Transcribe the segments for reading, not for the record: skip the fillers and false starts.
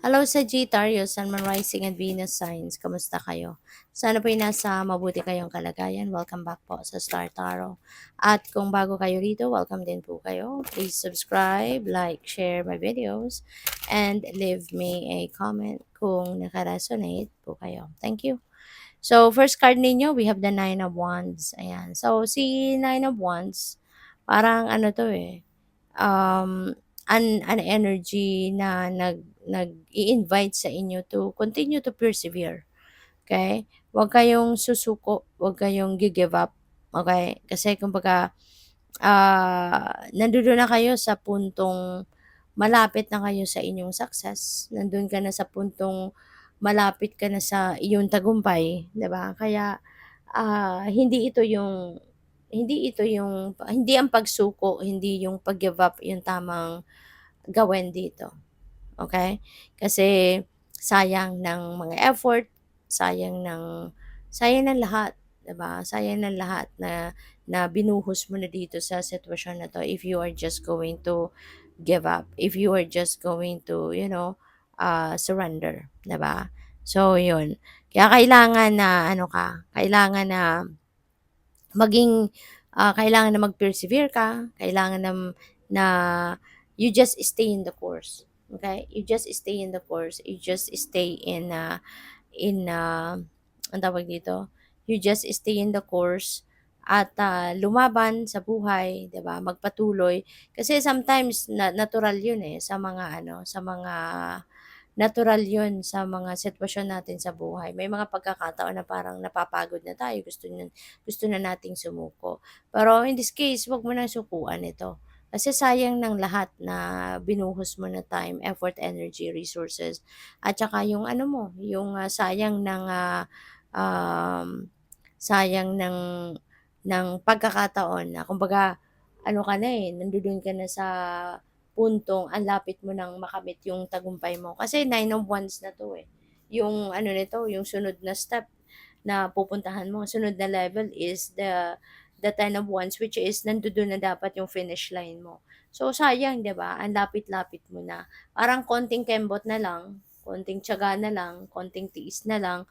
Hello Sagittarius, Sun, Moon, Rising, and Venus signs. Kamusta kayo? Sana po'y nasa mabuti kayong kalagayan. Welcome back po sa Star Tarot. At kung bago kayo rito, welcome din po kayo. Please subscribe, like, share my videos, and leave me a comment kung nakaresonate po kayo. Thank you. So, first card ninyo, we have the Nine of Wands. Ayan. So, si Nine of Wands, parang ano to um, an energy na nag-i-invite sa inyo to continue to persevere. Okay? Huwag kayong susuko, huwag kayong give up. Okay? Kasi kumbaga, nandoon na kayo sa puntong malapit na kayo sa inyong success. Nandun ka na sa puntong malapit ka na sa iyong tagumpay, 'di ba? Kaya hindi ang pagsuko, hindi yung pag-give up yung tamang gawin dito, okay? Kasi sayang ng mga effort, sayang ng sayang ng lahat, 'di ba? Sayang ng lahat na binuhos mo na dito sa sitwasyon na 'to if you are just going to give up, if you are just going to, surrender, 'di ba? So, 'yun. Kaya kailangan na ano ka, maging kailangan na mag-persevere ka, kailangan na you just stay in the course. Okay? You just stay in the course. You just stay in ang tawag dito, you just stay in the course at lumaban sa buhay, 'di ba? Magpatuloy kasi sometimes natural 'yun sa mga natural 'yun sa mga sitwasyon natin sa buhay. May mga pagkakataon na parang napapagod na tayo, gusto na nating sumuko. Pero in this case, 'wag mo nang sukuan ito. Kasi sayang ng lahat na binuhos mo na time, effort, energy, resources, at saka yung ano mo, yung um, sayang ng pagkakataon na kumbaga ano ka na nandoon ka na sa puntong ang lapit mo ng makamit yung tagumpay mo. Kasi Nine of Wands na 'to, eh. Yung ano nito, yung sunod na step na pupuntahan mo, sunod na level is the Ten of Wands, which is nandoon na dapat yung finish line mo. So sayang, 'di ba? Ang lapit-lapit mo na. Parang konting kembot na lang, konting tiyaga na lang, konting tiis na lang,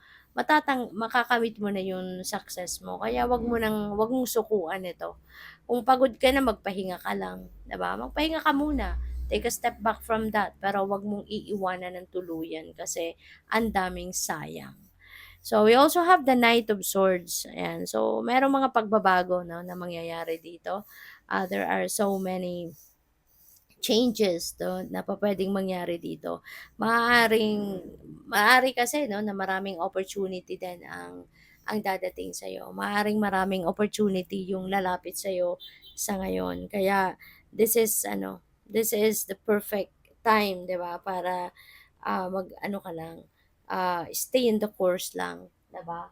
makakamit mo na yung success mo. Kaya 'wag mong sukuan ito. Kung pagod ka na, magpahinga ka lang, 'di ba? Magpahinga ka muna. Take a step back from that, pero 'wag mong iiwanan ng tuluyan kasi ang daming sayang. So, we also have the Knight of Swords. Ayan. So, merong mga pagbabago no, na mangyayari dito. There are so many changes na pwedeng mangyari dito. Maaari kasi no, na maraming opportunity din ang dadating sa iyo. Maraming opportunity yung lalapit sa iyo sa ngayon. Kaya this is the perfect time, 'di ba? Para mag ano ka lang, stay in the course lang, 'di ba?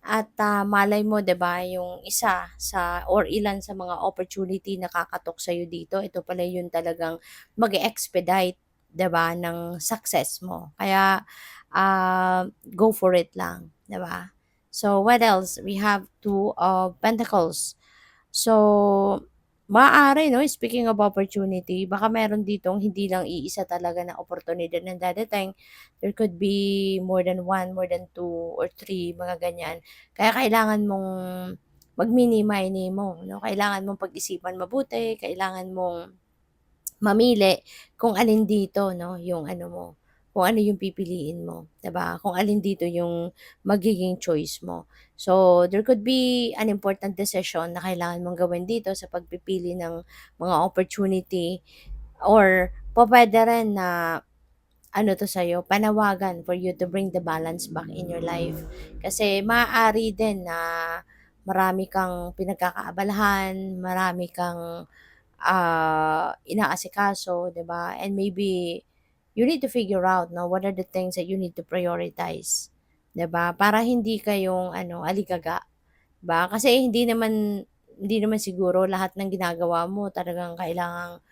At malay mo 'di ba, yung isa sa or ilan sa mga opportunity na kakatok sa'yo dito, ito pala yung talagang mag-e-expedite 'di ba, ng success mo. Kaya, go for it lang, 'di ba? So, what else? We have Two of Pentacles. So, maaari 'no, speaking of opportunity, baka meron ditong hindi lang iisa talaga na oportunidad na dadating. There could be more than one, more than two or three, mga ganyan. Kaya kailangan mong magmini-mini mo 'no, kailangan mong pag-isipan mabuti, kailangan mong mamili kung alin dito 'no, yung ano mo, kung ano yung pipiliin mo, 'di ba? Kung alin dito yung magiging choice mo. So, there could be an important decision na kailangan mong gawin dito sa pagpipili ng mga opportunity or pupuwede rin na ano 'to sa'yo, panawagan for you to bring the balance back in your life. Kasi maaari din na marami kang pinagkakaabalahan, marami kang inaasikaso, 'di ba? And maybe you need to figure out no what are the things that you need to prioritize, 'di ba? Para hindi kayong aligaga, 'di ba? Kasi hindi naman siguro lahat ng ginagawa mo talagang kailangang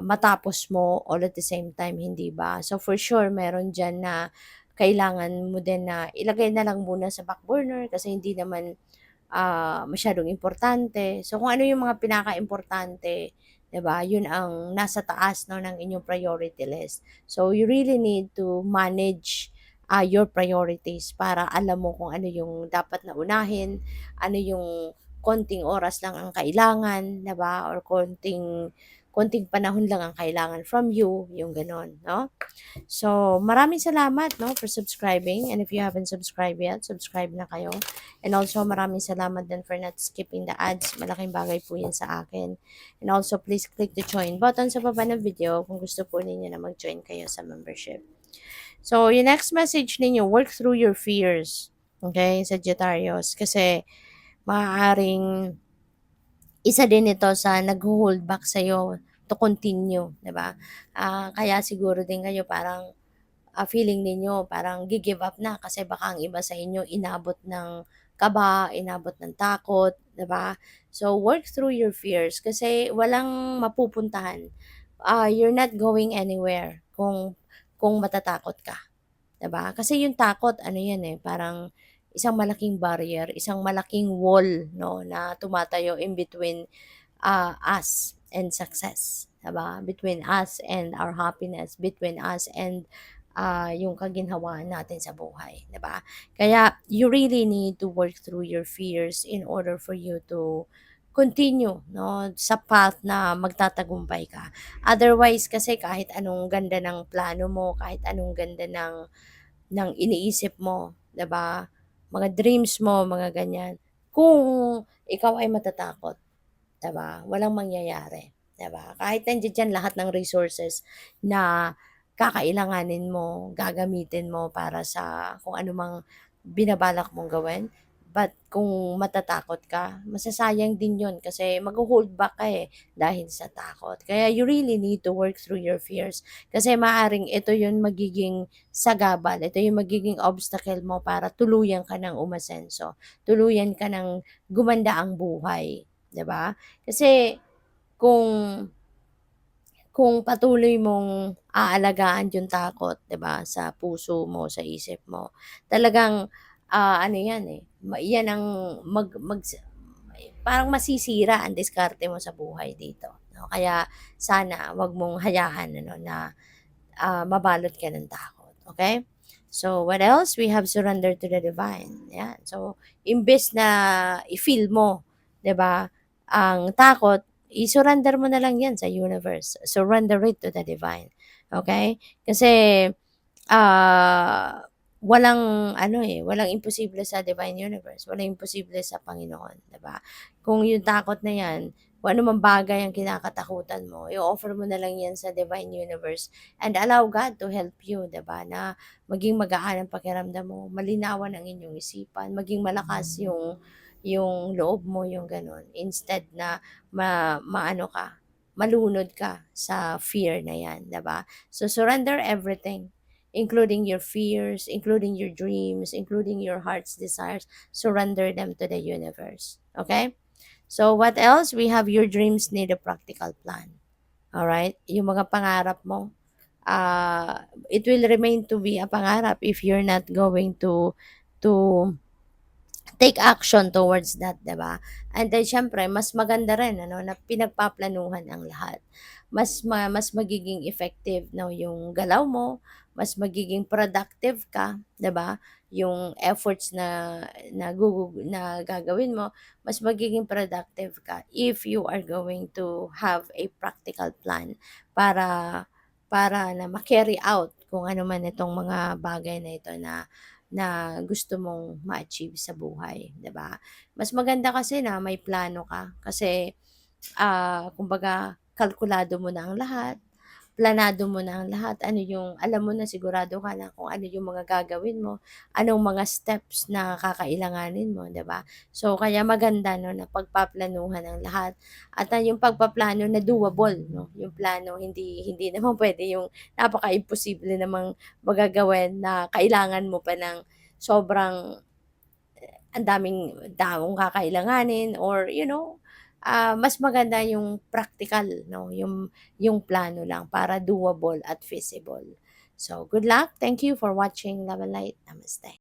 matapos mo all at the same time, hindi ba? So for sure meron diyan na kailangan mo din na ilagay na lang muna sa back burner kasi hindi naman masyadong importante. So, kung ano yung mga pinaka importante 'di ba? Yun ang nasa taas, 'no, ng inyong priority list. So, you really need to manage, your priorities para alam mo kung ano yung dapat na unahin, ano yung konting oras lang ang kailangan, 'di ba, or konting konting panahon lang ang kailangan from you, yung gano'n, 'no? So, maraming salamat, 'no, for subscribing, and if you haven't subscribed yet, subscribe na kayo. And also maraming salamat din for not skipping the ads, malaking bagay po 'yan sa akin. And also please click the join button sa baba ng video kung gusto po ninyo na mag-join kayo sa membership. So, yung next message ninyo, work through your fears, okay, Sagittarius, kasi maaaring isa din ito sa nagho-hold back sa'yo to continue, 'di ba? Kaya siguro din kayo parang feeling ninyo parang gi-give up na kasi baka ang iba sa inyo inabot ng kaba, inabot ng takot, 'di ba? So, work through your fears kasi walang mapupuntahan. You're not going anywhere kung matatakot ka. 'Di ba? Kasi yung takot ano 'yan, eh, parang isang malaking barrier, isang malaking wall 'no, na tumatayo in between, us and success, 'di ba? Between us and our happiness, between us and, yung kaginhawaan natin sa buhay, 'di ba? Kaya you really need to work through your fears in order for you to continue 'no, sa path na magtatagumpay ka. Otherwise kasi kahit anong ganda ng plano mo, kahit anong ganda ng iniisip mo, 'di ba? Mga dreams mo, mga ganyan. Kung ikaw ay matatakot, 'di ba? Walang mangyayari, 'di ba? Kahit nandiyan diyan lahat ng resources na kakailanganin mo, gagamitin mo para sa kung ano mang binabalak mong gawin. But kung matatakot ka, masasayang din 'yun kasi magho-hold back ka, eh, dahil sa takot. Kaya you really need to work through your fears kasi maaring ito 'yung magiging sagabal, ito 'yung magiging obstacle mo para tuluyan ka ng umasenso, tuluyan ka ng gumanda ang buhay, 'di ba? Kasi kung kung patuloy mong aalagaan yung takot, 'di ba, sa puso mo, sa isip mo, talagang, ano 'yan, eh, 'yan ang parang masisira ang diskarte mo sa buhay dito, 'no. Kaya sana 'wag mong hayaan ano na, mabalot ka ng takot, okay. So, what else? We have surrender to the divine, yan. So, imbes na i-feel mo, 'di ba, ang takot, i-surrender mo na lang 'yan sa universe. Surrender it to the divine, okay. Kasi, ah, walang ano, eh, walang imposible sa divine universe, walang imposible sa Panginoon, 'di ba? Kung yung takot na 'yan, kung ano mang bagay ang kinakatakutan mo, i-offer mo na lang 'yan sa divine universe and allow God to help you, 'di ba, na maging magaan ang pakiramdam mo, malinawan ang inyong isipan, maging malakas yung loob mo, yung gano'n. Instead na maano ka, malunod ka sa fear na 'yan, 'di ba? So, surrender everything, including your fears, including your dreams, including your heart's desires. Surrender them to the universe, okay? So, what else? We have your dreams need a practical plan. Alright? Yung mga pangarap mo, it will remain to be a pangarap if you're not going to take action towards that, 'di ba? And then siyempre mas maganda rin ano na pinagpaplanuhan ang lahat. Mas magiging effective 'no yung galaw mo, mas magiging productive ka, 'di ba? Yung efforts na gagawin mo, mas magiging productive ka if you are going to have a practical plan para para na ma-carry out kung ano man itong mga bagay na ito na na gusto mong ma-achieve sa buhay, 'di ba? Mas maganda kasi na may plano ka kasi, kumbaga kalkulado mo na ang lahat, planado mo na ang lahat, ano yung alam mo na sigurado ka na kung ano yung mga gagawin mo, anong mga steps na kakailanganin mo, 'di ba? So, kaya maganda 'no na pagpaplanuhan ang lahat at, yung pagpaplano na doable 'no, yung plano hindi hindi naman puwede yung napaka-imposible namang magagawin na kailangan mo pa ng sobrang ang daming taong kakailanganin or mas maganda yung practical 'no, yung plano lang para doable at feasible. So, good luck. Thank you for watching Love and Light. Namaste.